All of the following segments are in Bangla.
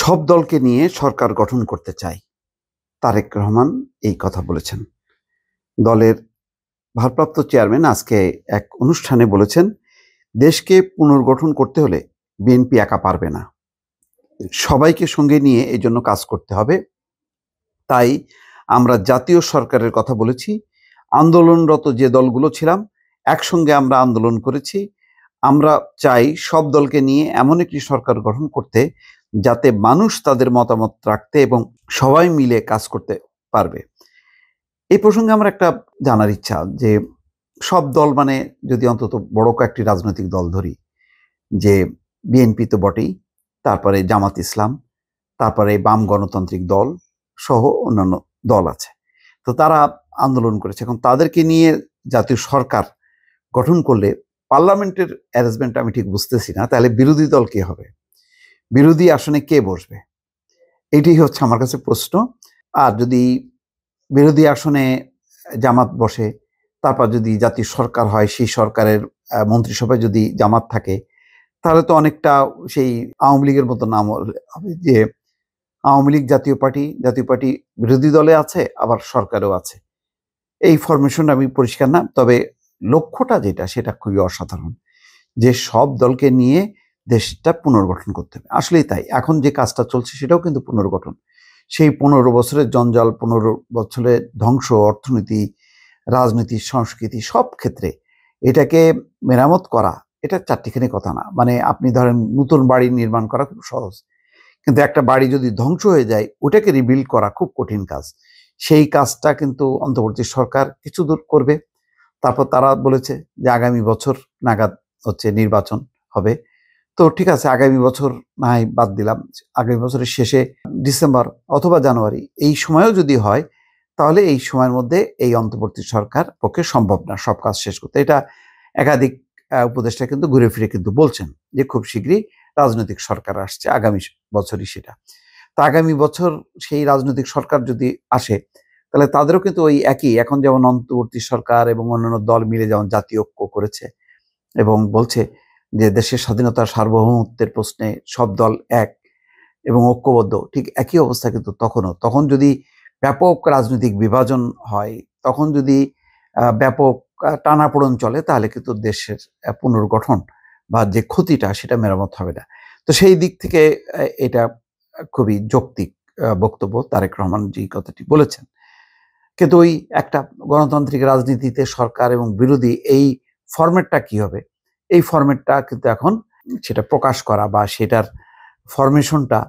সব দলকে নিয়ে সরকার গঠন করতে চাই। তারেক রহমান এই কথা বলেছেন। দলের ভারপ্রাপ্ত চেয়ারম্যান আজকে এক অনুষ্ঠানে বলেছেন, দেশকে পুনর্গঠন করতে হলে বিএনপি একা পারবে না, সবাইকে সঙ্গে নিয়ে এই জন্য কাজ করতে হবে। তাই আমরা জাতীয় সরকারের কথা বলেছি। আন্দোলনরত যে দলগুলো ছিলাম, একসঙ্গে আমরা আন্দোলন করেছি। আমরা চাই সব দলকে নিয়ে এমন একটি সরকার গঠন করতে, যাতে মানুষ তাদের মতামত রাখতে এবং সবাই মিলে কাজ করতে পারবে। এই প্রসঙ্গে আমার একটা জানার ইচ্ছা যে, সব দল মানে যদি অন্তত বড় কয়েকটি রাজনৈতিক দল ধরি, যে বিএনপি তো বটেই, তারপরে জামাত ইসলাম, তারপরে বাম গণতান্ত্রিক দল সহ অন্যান্য দল আছে। তো তারা আন্দোলন করেছে। এখন তাদেরকে নিয়ে জাতীয় সরকার গঠন করলে পার্লামেন্টের অ্যারেঞ্জমেন্ট আমি ঠিক বুঝতেছি না। তাহলে বিরোধী দল কে হবে? বিরোধী আসনে কে বসবে? এটি হচ্ছে আমার কাছে প্রশ্ন। আর যদি বিরোধী আসনে জামাত বসে, তারপর যদি জাতীয় সরকার হয়, সেই সরকারের মন্ত্রিসভায় যদি জামাত থাকে, তাহলে তো অনেকটা সেই আওয়ামী লীগের মতো নাম হবে, যে আওয়ামী লীগ জাতীয় পার্টি বিরোধী দলে আছে, আবার সরকারেও আছে। এই ফরমেশন আমি পরিষ্কার না। তবে লক্ষ্যটা যেটা, সেটা খুবই অসাধারণ, যে সব দলকে নিয়ে দেশটা পুনর্গঠন করতে হবে। আসলেই তাই। এখন যে কাজটা চলছে সেটাও কিন্তু পুনর্গঠন। সেই 15 বছরের জঞ্জাল, 15 বছরের ধ্বংস, অর্থনীতি, রাজনীতি, সংস্কৃতি সব ক্ষেত্রে এটাকে মেরামত করা, এটা চারটিখানি কথা না। মানে আপনি ধরেন নতুন বাড়ি নির্মাণ করা খুব সহজ, কিন্তু একটা বাড়ি যদি ধ্বংস হয়ে যায়, ওটাকে রিবিল্ড করা খুব কঠিন কাজ। সেই কাজটা কিন্তু অন্তর্বর্তী সরকার কিছু দূর করবে। তারপর তারা বলেছে যে আগামী বছর নাগাদ হচ্ছে নির্বাচন হবে। তো ঠিক আছে, আগামী বছর না হয় বাদ দিলাম, আগামী বছরের শেষে ডিসেম্বর অথবা জানুয়ারি এই সময়ও যদি হয়, তাহলে এই সময়ের মধ্যে এই অন্তর্বর্তী সরকার পক্ষে সম্ভব না সব কাজ শেষ করতে। এটা একাধিক উপদেষ্টা কিন্তু ঘুরে ফিরে কিন্তু বলছেন যে খুব শীঘ্রই রাজনৈতিক সরকার আসছে, আগামী বছরই সেটা। তো আগামী বছর সেই রাজনৈতিক সরকার যদি আসে, তাহলে তাদেরও কিন্তু ওই একই, এখন যেমন অন্তর্বর্তী সরকার এবং অন্যান্য দল মিলে যেমন জাতীয় ঐক্য করেছে এবং বলছে যে দেশের স্বাধীনতা সার্বভৌমত্বের প্রশ্নে সব দল এক এবং ঐক্যবদ্ধ, ঠিক একই অবস্থা কিন্তু তখন যদি ব্যাপক রাজনৈতিক বিভাজন হয়, তখন যদি ব্যাপক টানাপোড়েন চলে, তাহলে কিন্তু দেশের পুনর্গঠন বা যে ক্ষতিটা, সেটা মেরামত হবে না। তো সেই দিক থেকে এটা খুবই যৌক্তিক বক্তব্য তারেক রহমান যে কথাটি বলেছেন। কিন্তু ওই একটা গণতান্ত্রিক রাজনীতিতে সরকার এবং বিরোধী, এই ফরম্যাটটা কি হবে, এই ফরম্যাটটা কিন্তু এখন সেটা প্রকাশ করা বা সেটার ফরমেশনটা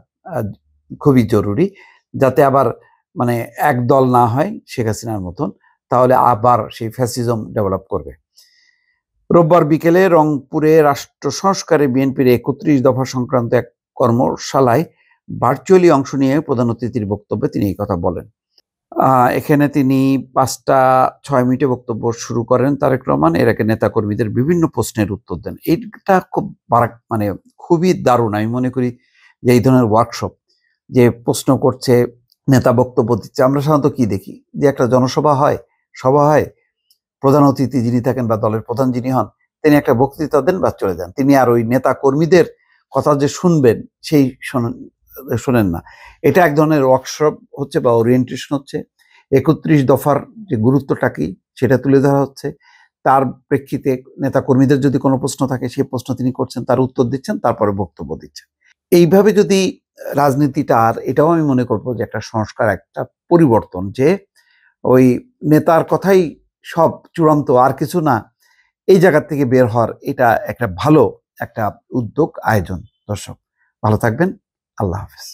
খুবই জরুরি, যাতে আবার মানে এক দল না হয় শেখ হাসিনার মতন, তাহলে আবার সেই ফ্যাসিজম ডেভেলপ করবে। রোববার বিকেলে রংপুরে রাষ্ট্র সংস্কারে বিএনপির 31 দফা সংক্রান্ত এক কর্মশালায় ভার্চুয়ালি অংশ নিয়ে প্রধান অতিথির বক্তব্যে তিনি এই কথা বলেন। এখানে তিনি 5টা 6 মিনিটে বক্তব্য শুরু করেন তারেক রহমান। এর আগে নেতাকর্মীদের বিভিন্ন প্রশ্নের উত্তর দেন। এইটা খুব মানে খুবই দারুণ। আমি মনে করি যে এই ধরনের ওয়ার্কশপ, যে প্রশ্ন করছে, নেতা বক্তব্য দিচ্ছে। আমরা সাধারণত কি দেখি, যে একটা জনসভা হয়, সভা হয়, প্রধান অতিথি যিনি থাকেন বা দলের প্রধান যিনি হন, তিনি একটা বক্তৃতা দেন বা চলে যান। তিনি আর ওই নেতা কর্মীদের কথা যে শুনবেন, সেই শোনেন না। এটা এক ধরনের ওয়ার্কশপ হচ্ছে বা ওরিয়েন্টেশন হচ্ছে। 31 দফার যে গুরুত্বটা কি, সেটা তুলে ধরা হচ্ছে। তার প্রেক্ষিতে নেতা কর্মীদের যদি কোনো প্রশ্ন থাকে, সেই প্রশ্ন তিনি করছেন, তার উত্তর দিচ্ছেন, তারপরে বক্তব্য দিচ্ছেন। এইভাবে যদি রাজনীতিটা, আর এটাও আমি মনে করবো যে একটা সংস্কার, একটা পরিবর্তন, যে ওই নেতার কথাই সব চূড়ান্ত, আর কিছু না, এই জায়গা থেকে বের হওয়ার, এটা একটা ভালো একটা উদ্যোগ, আয়োজন। দর্শক ভালো থাকবেন। আল্লাহ হাফেজ।